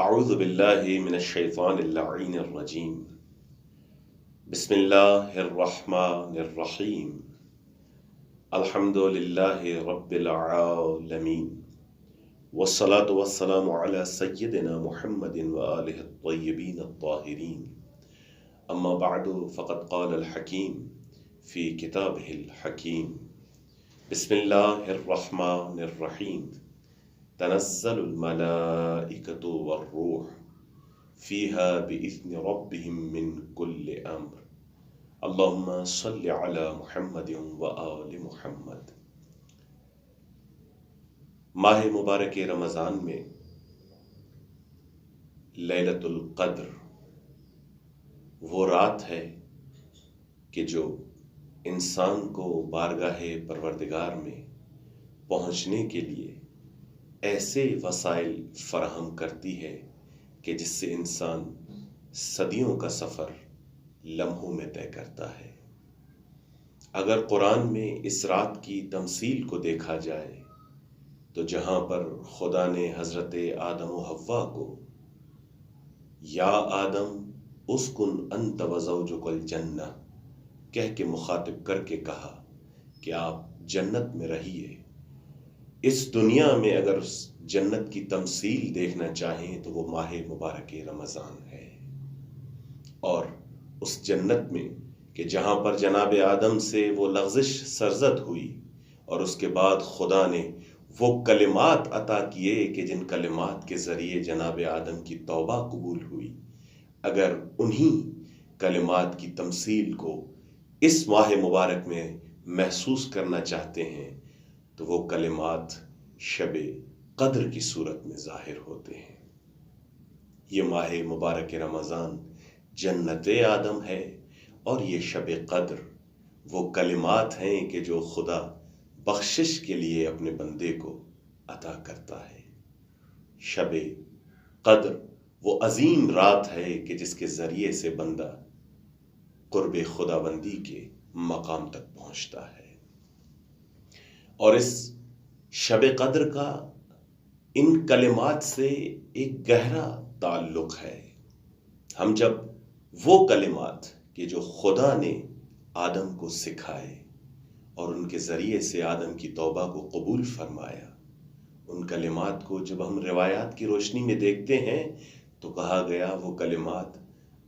اعوذ باللہ من الشیطان اللعین الرجیم بسم اللہ الرحمن الرحیم الحمد للہ رب العالمین والصلاة والسلام علی سیدنا محمد وآلہ الطیبین الطاہرین اما بعد فقد قال الحکیم فی کتابہ الحکیم بسم اللہ الرحمن الرحیم تنزل الملائکۃ والروح فیہا بإذن ربہم من کل امر اللہم صل علی محمد وآل محمد۔ ماہ مبارک رمضان میں لیلۃ القدر وہ رات ہے کہ جو انسان کو بارگاہ پروردگار میں پہنچنے کے لیے ایسے وسائل فراہم کرتی ہے کہ جس سے انسان صدیوں کا سفر لمحوں میں طے کرتا ہے۔ اگر قرآن میں اس رات کی تمثیل کو دیکھا جائے تو جہاں پر خدا نے حضرت آدم و حوا کو یا آدم اسکن انت وزوجک الجنہ کہہ کے مخاطب کر کے کہا کہ آپ جنت میں رہیے، اس دنیا میں اگر اس جنت کی تمثیل دیکھنا چاہیں تو وہ ماہ مبارک رمضان ہے۔ اور اس جنت میں کہ جہاں پر جناب آدم سے وہ لغزش سرزد ہوئی اور اس کے بعد خدا نے وہ کلمات عطا کیے کہ جن کلمات کے ذریعے جناب آدم کی توبہ قبول ہوئی، اگر انہی کلمات کی تمثیل کو اس ماہ مبارک میں محسوس کرنا چاہتے ہیں تو وہ کلمات شب قدر کی صورت میں ظاہر ہوتے ہیں۔ یہ ماہ مبارک رمضان جنت آدم ہے اور یہ شب قدر وہ کلمات ہیں کہ جو خدا بخشش کے لیے اپنے بندے کو عطا کرتا ہے۔ شب قدر وہ عظیم رات ہے کہ جس کے ذریعے سے بندہ قرب خدا بندی کے مقام تک پہنچتا ہے۔ اور اس شب قدر کا ان کلمات سے ایک گہرا تعلق ہے۔ ہم جب وہ کلمات کہ جو خدا نے آدم کو سکھائے اور ان کے ذریعے سے آدم کی توبہ کو قبول فرمایا، ان کلمات کو جب ہم روایات کی روشنی میں دیکھتے ہیں تو کہا گیا وہ کلمات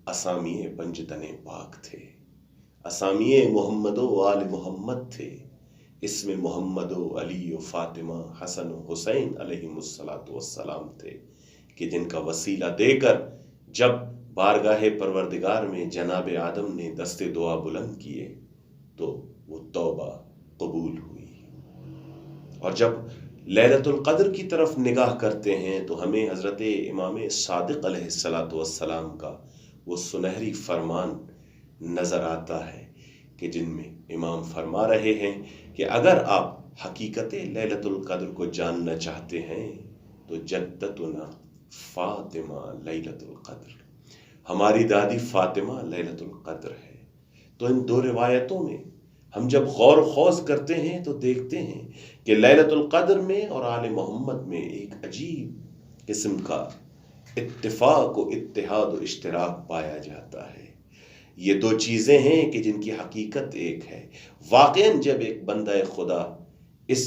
اسامی پنجتن پاک تھے، اسامی محمد و آل محمد تھے، اس میں محمد و علی و فاطمہ حسن و حسین علیہم السلام تھے کہ جن کا وسیلہ دے کر جب بارگاہ پروردگار میں جناب آدم نے دست دعا بلند کیے تو وہ توبہ قبول ہوئی۔ اور جب لیلۃ القدر کی طرف نگاہ کرتے ہیں تو ہمیں حضرت امام صادق علیہ السلام کا وہ سنہری فرمان نظر آتا ہے کہ جن میں امام فرما رہے ہیں کہ اگر آپ حقیقت لیلۃ القدر کو جاننا چاہتے ہیں تو جدتنا فاطمہ لیلۃ القدر، ہماری دادی فاطمہ لیلۃ القدر ہے۔ تو ان دو روایتوں میں ہم جب غور و خوض کرتے ہیں تو دیکھتے ہیں کہ لیلۃ القدر میں اور آل محمد میں ایک عجیب قسم کا اتفاق و اتحاد و اشتراک پایا جاتا ہے۔ یہ دو چیزیں ہیں کہ جن کی حقیقت ایک ہے۔ واقعاً جب ایک بندہ خدا اس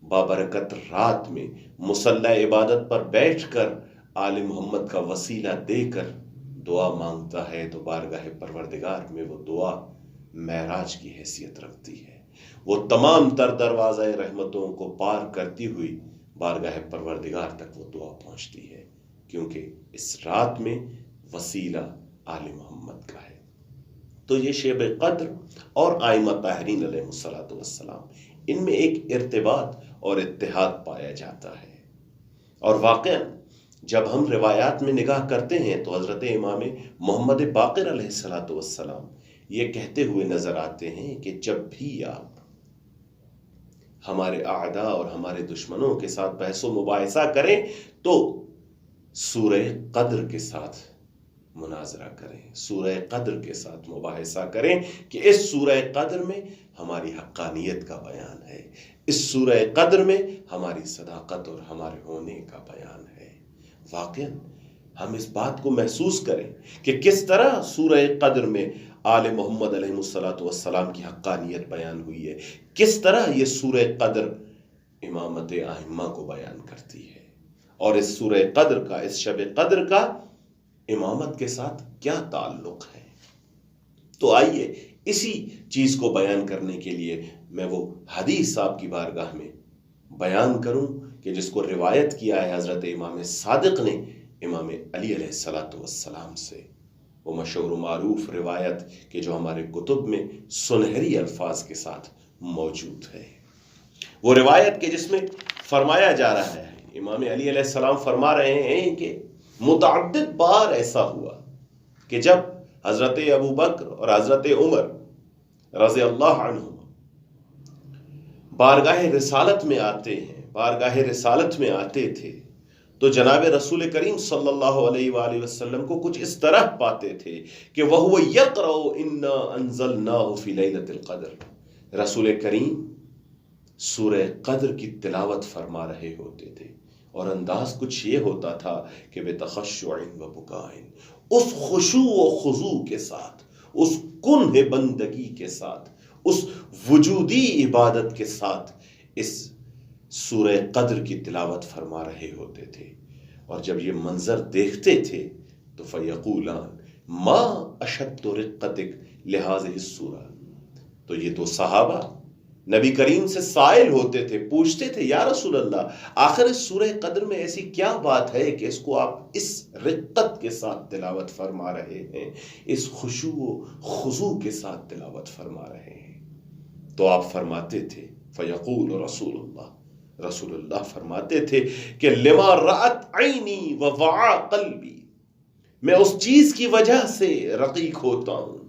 بابرکت رات میں مصلی عبادت پر بیٹھ کر آل محمد کا وسیلہ دے کر دعا مانگتا ہے تو بارگاہ پروردگار میں وہ دعا معراج کی حیثیت رکھتی ہے، وہ تمام تر دروازہ رحمتوں کو پار کرتی ہوئی بارگاہ پروردگار تک وہ دعا پہنچتی ہے، کیونکہ اس رات میں وسیلہ آل محمد کا ہے۔ تو یہ شب قدر اور آئمہ طاہرین علیہ السلام ان میں ایک ارتباط اور اتحاد پایا جاتا ہے۔ اور واقعاً جب ہم روایات میں نگاہ کرتے ہیں تو حضرت امام محمد باقر علیہ السلام یہ کہتے ہوئے نظر آتے ہیں کہ جب بھی آپ ہمارے اعداء اور ہمارے دشمنوں کے ساتھ بحث و مباحثہ کریں تو سورہ قدر کے ساتھ مناظرہ کریں، سورہ قدر کے ساتھ مباحثہ کریں کہ اس سورہ قدر میں ہماری حقانیت کا بیان ہے، اس سورہ قدر میں ہماری صداقت اور ہمارے ہونے کا بیان ہے۔ واقعاً ہم اس بات کو محسوس کریں کہ کس طرح سورہ قدر میں آل محمد علیہ السلام کی حقانیت بیان ہوئی ہے، کس طرح یہ سورہ قدر امامت ائمہ کو بیان کرتی ہے، اور اس سورہ قدر کا، اس شب قدر کا امامت کے ساتھ کیا تعلق ہے۔ تو آئیے اسی چیز کو بیان کرنے کے لیے میں وہ حدیث آپ کی بارگاہ میں بیان کروں کہ جس کو روایت کیا ہے حضرت امام صادق نے امام علی علیہ السلام سے، وہ مشہور و معروف روایت کہ جو ہمارے کتب میں سنہری الفاظ کے ساتھ موجود ہے، وہ روایت کہ جس میں فرمایا جا رہا ہے، امام علی علیہ السلام فرما رہے ہیں کہ متعدد بار ایسا ہوا کہ جب حضرت ابو بکر اور حضرت عمر رضی اللہ عنہ بارگاہ رسالت میں آتے تھے تو جناب رسول کریم صلی اللہ علیہ وآلہ وسلم کو کچھ اس طرح پاتے تھے کہ وَهُوَ يَقْرَأُ إِنَّا أَنزَلْنَاهُ فِي لَيْلَةِ الْقَدْرِ، رسول کریم سورہ قدر کی تلاوت فرما رہے ہوتے تھے، اور انداز کچھ یہ ہوتا تھا کہ بتخشع و بکائن، اس خشوع و خضوع کے ساتھ، اس کنہ بندگی کے ساتھ، اس وجودی عبادت کے ساتھ اس سورہ قدر کی تلاوت فرما رہے ہوتے تھے، اور جب یہ منظر دیکھتے تھے تو فیقولان ما اشد رقتک لہذه السورہ، تو یہ دو صحابہ نبی کریم سے سائل ہوتے تھے، پوچھتے تھے یا رسول اللہ آخر اس سورہ قدر میں ایسی کیا بات ہے کہ اس کو آپ اس رقت کے ساتھ تلاوت فرما رہے ہیں، اس خشوع و خضوع کے ساتھ تلاوت فرما رہے ہیں؟ تو آپ فرماتے تھے فیقول رسول اللہ فرماتے تھے کہ لما رأت عینی و وعا قلبی، میں اس چیز کی وجہ سے رقیق ہوتا ہوں،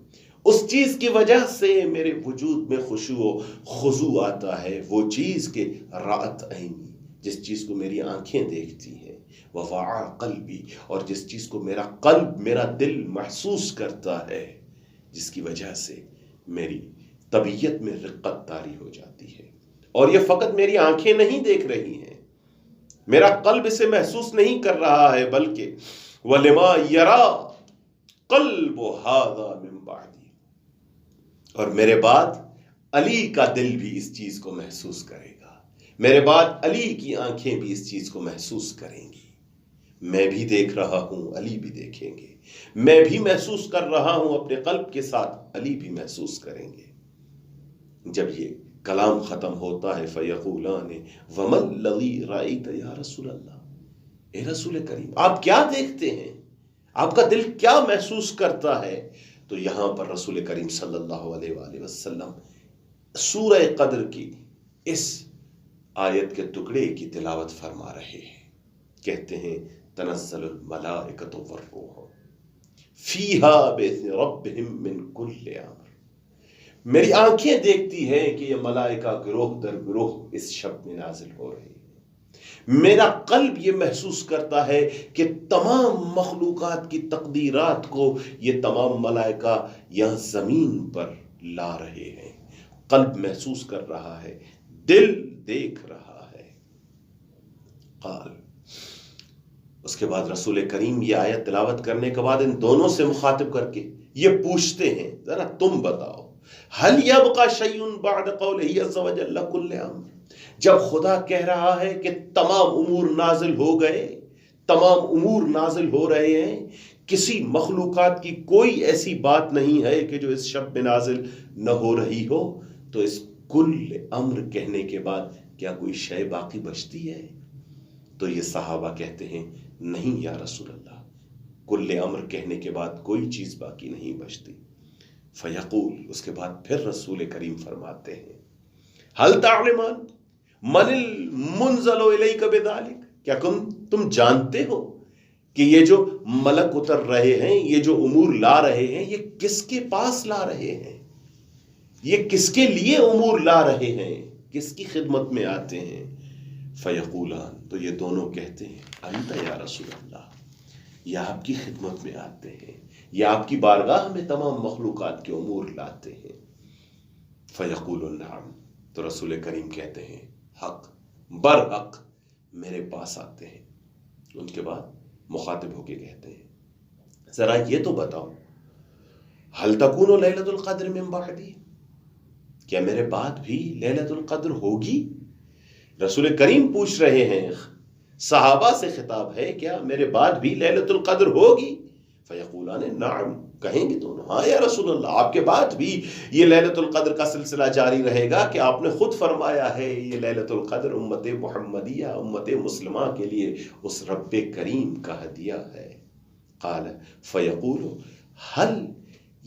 اس چیز کی وجہ سے میرے وجود میں خشوع و خضوع آتا ہے، وہ چیز کہ رأت عینی، جس چیز کو میری آنکھیں دیکھتی ہیں، ووعا قلبی، اور جس چیز کو میرا قلب، میرا دل محسوس کرتا ہے، جس کی وجہ سے میری طبیعت میں رقت طاری ہو جاتی ہے۔ اور یہ فقط میری آنکھیں نہیں دیکھ رہی ہیں، میرا قلب اسے محسوس نہیں کر رہا ہے، بلکہ وَلِمَا يَرَا قَلْبُ هَذَا مِن بَعْدِي، اور میرے بعد علی کا دل بھی اس چیز کو محسوس کرے گا، میرے بعد علی کی آنکھیں بھی اس چیز کو محسوس کریں گی، میں بھی دیکھ رہا ہوں، علی بھی دیکھیں گے، میں بھی محسوس کر رہا ہوں اپنے قلب کے ساتھ، علی بھی محسوس کریں گے۔ جب یہ کلام ختم ہوتا ہے فیقولان وَمَا الَّذِي رَأَيْتَ یا رسول اللہ، اے رسول کریم آپ کیا دیکھتے ہیں، آپ کا دل کیا محسوس کرتا ہے؟ تو یہاں پر رسول کریم صلی اللہ علیہ وآلہ وسلم سورہ قدر کی اس آیت کے ٹکڑے کی تلاوت فرما رہے ہیں، کہتے ہیں تنزل الملائکۃ والروح فیہا بإذن ربہم من کل امر، میری آنکھیں دیکھتی ہیں کہ یہ ملائکہ گروہ در گروہ اس شب میں نازل ہو رہی ہے، میرا قلب یہ محسوس کرتا ہے کہ تمام مخلوقات کی تقدیرات کو یہ تمام ملائکہ یہاں زمین پر لا رہے ہیں، قلب محسوس کر رہا ہے، دل دیکھ رہا ہے۔ قال، اس کے بعد رسول کریم یہ آیت تلاوت کرنے کے بعد ان دونوں سے مخاطب کر کے یہ پوچھتے ہیں ذرا تم بتاؤ هل يبقى شيء بعد قوله عز وجل كل امر، جب خدا کہہ رہا ہے کہ تمام امور نازل ہو گئے، تمام امور نازل ہو رہے ہیں، کسی مخلوقات کی کوئی ایسی بات نہیں ہے کہ جو اس شب میں نازل نہ ہو رہی ہو، تو اس کل امر کہنے کے بعد کیا کوئی شے باقی بچتی ہے؟ تو یہ صحابہ کہتے ہیں نہیں یا رسول اللہ، کل امر کہنے کے بعد کوئی چیز باقی نہیں بچتی۔ فیقول، اس کے بعد پھر رسول کریم فرماتے ہیں هل تعلمان من المنزل الیک بذلک، کیا تم جانتے ہو کہ یہ جو ملک اتر رہے ہیں، یہ جو امور لا رہے ہیں، یہ کس کے پاس لا رہے ہیں، یہ کس کے لیے امور لا رہے ہیں، کس کی خدمت میں آتے ہیں؟ فیقولان، تو یہ دونوں کہتے ہیں انت یا رسول اللہ، یہ آپ کی خدمت میں آتے ہیں، یہ آپ کی بارگاہ میں تمام مخلوقات کے امور لاتے ہیں۔ فیقول نعم، تو رسول کریم کہتے ہیں حق برحق میرے پاس آتے ہیں۔ ان کے بعد مخاطب ہو کے کہتے ہیں ذرا یہ تو بتاؤ هل تکون لیلۃ القدر من بعدی، کیا میرے بعد بھی لیلۃ القدر ہوگی؟ رسول کریم پوچھ رہے ہیں، صحابہ سے خطاب ہے، کیا میرے بعد بھی لیلۃ القدر ہوگی؟ فیقولان نعم، کہیں گے دونوں ہاں یا رسول اللہ، آپ کے بعد بھی یہ لیلۃ القدر کا سلسلہ جاری رہے گا کہ آپ نے خود فرمایا ہے یہ لیلۃ القدر امت محمدیہ، امت مسلمہ کے لیے اس رب کریم کا ہدیہ ہے۔ قال فیقول هل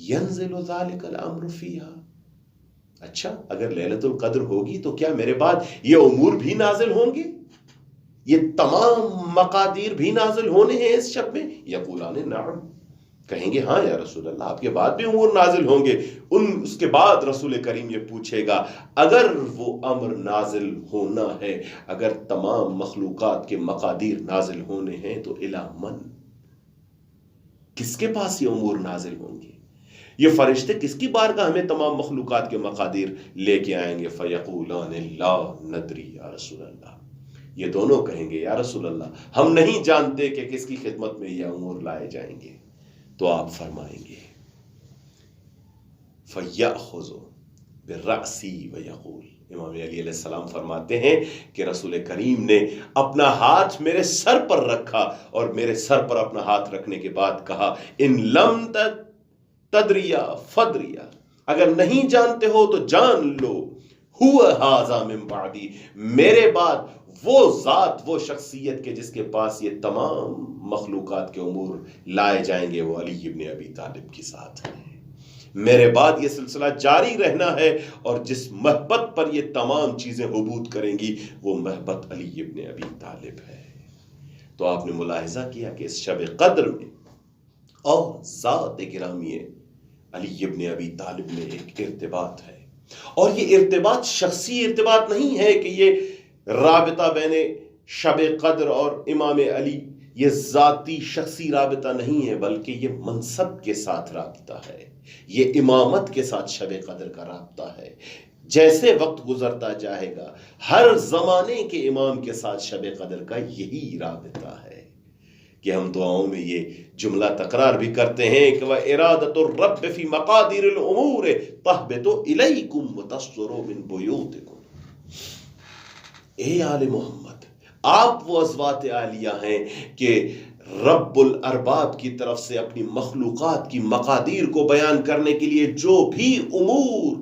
ينزل ذلك الامر فيها، اچھا اگر لیلۃ القدر ہوگی تو کیا میرے بعد یہ امور بھی نازل ہوں گے، یہ تمام مقادیر بھی نازل ہونے ہیں اس شب میں؟ یقولان نعم، کہیں گے ہاں یا رسول اللہ، آپ کے بعد بھی امور نازل ہوں گے۔ اس کے بعد رسول کریم یہ پوچھے گا اگر وہ امر نازل ہونا ہے، اگر تمام مخلوقات کے مقادیر نازل ہونے ہیں تو الی من، کس کے پاس یہ امور نازل ہوں گے؟ یہ فرشتے کس کی بارگاہ میں تمام مخلوقات کے مقادیر لے کے آئیں گے؟ فیقولان لا ندری یا رسول اللہ، یہ دونوں کہیں گے یا رسول اللہ ہم نہیں جانتے کہ کس کی خدمت میں یہ امور لائے جائیں گے۔ تو آپ فرمائیں گے فَيَأْخُذُ بِالرَّأْسِ وَيَقُولُ، امام علی علیہ السلام فرماتے ہیں کہ رسول کریم نے اپنا ہاتھ میرے سر پر رکھا اور میرے سر پر اپنا ہاتھ رکھنے کے بعد کہا ان لم تدریا فدریا، اگر نہیں جانتے ہو تو جان لو، ہوا ھذا من بعدی، میرے بعد وہ ذات، وہ شخصیت کے جس کے پاس یہ تمام مخلوقات کے امور لائے جائیں گے، وہ علی ابن ابی طالب کی ذات ہے۔ میرے بعد یہ سلسلہ جاری رہنا ہے اور جس محبت پر یہ تمام چیزیں حبوط کریں گی وہ محبت علی ابن ابی طالب ہے۔ تو آپ نے ملاحظہ کیا کہ اس شب قدر میں اور ذات گرامی علی ابن ابی طالب میں ایک ارتباط ہے، اور یہ ارتباط شخصی ارتباط نہیں ہے کہ یہ رابطہ بین شب قدر اور امام علی یہ ذاتی شخصی رابطہ نہیں ہے، بلکہ یہ منصب کے ساتھ رابطہ ہے، یہ امامت کے ساتھ شب قدر کا رابطہ ہے۔ جیسے وقت گزرتا جائے گا ہر زمانے کے امام کے ساتھ شب قدر کا یہی رابطہ ہے کہ ہم دعاؤں میں یہ جملہ تکرار بھی کرتے ہیں کہ وَإِرَادَةُ الرَّبِّ فِي مَقَادِرِ الْأُمُورِ تَهْبِطُ إِلَيْكُمْ وَتَصْدُرُ مِنْ بُيُوتِكُمْ۔ اے آل محمد، آپ وہ ازوات عالیہ ہیں کہ رب الارباب کی طرف سے اپنی مخلوقات کی مقادیر کو بیان کرنے کے لیے جو بھی امور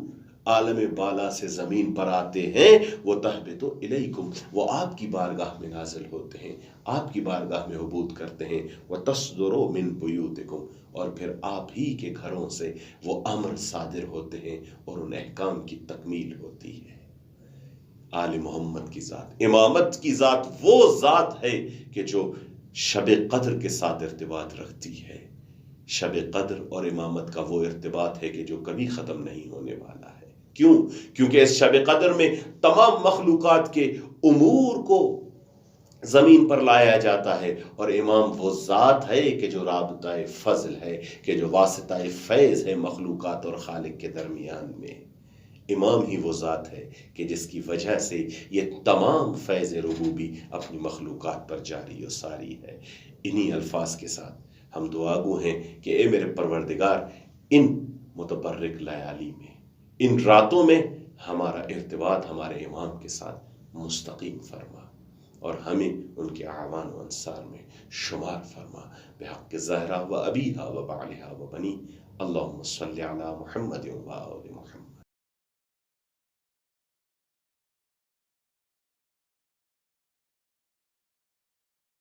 عالم بالا سے زمین پر آتے ہیں وہ تہبط الیکم، وہ آپ کی بارگاہ میں نازل ہوتے ہیں، آپ کی بارگاہ میں حبوط کرتے ہیں، وتصدر من بیوتکم، اور پھر آپ ہی کے گھروں سے وہ امر صادر ہوتے ہیں اور ان احکام کی تکمیل ہوتی ہے۔ آل محمد کی ذات، امامت کی ذات وہ ذات ہے کہ جو شب قدر کے ساتھ ارتباط رکھتی ہے۔ شب قدر اور امامت کا وہ ارتباط ہے کہ جو کبھی ختم نہیں ہونے والا ہے۔ کیوں؟ کیونکہ اس شب قدر میں تمام مخلوقات کے امور کو زمین پر لایا جاتا ہے، اور امام وہ ذات ہے کہ جو رابطہ فضل ہے، کہ جو واسطہ فیض ہے مخلوقات اور خالق کے درمیان میں۔ امام ہی وہ ذات ہے کہ جس کی وجہ سے یہ تمام فیض ربوبی اپنی مخلوقات پر جاری و ساری ہے۔ انہی الفاظ کے ساتھ ہم دعا گو ہیں کہ اے میرے پروردگار، ان متبرک لیالی میں، ان راتوں میں ہمارا ارتباط ہمارے امام کے ساتھ مستقیم فرما، اور ہمیں ان کے اعوان و انصار میں شمار فرما، بحق زہرا و ابیہا و بعلہا و بنی، اللہم صلی علی محمد و آل محمد۔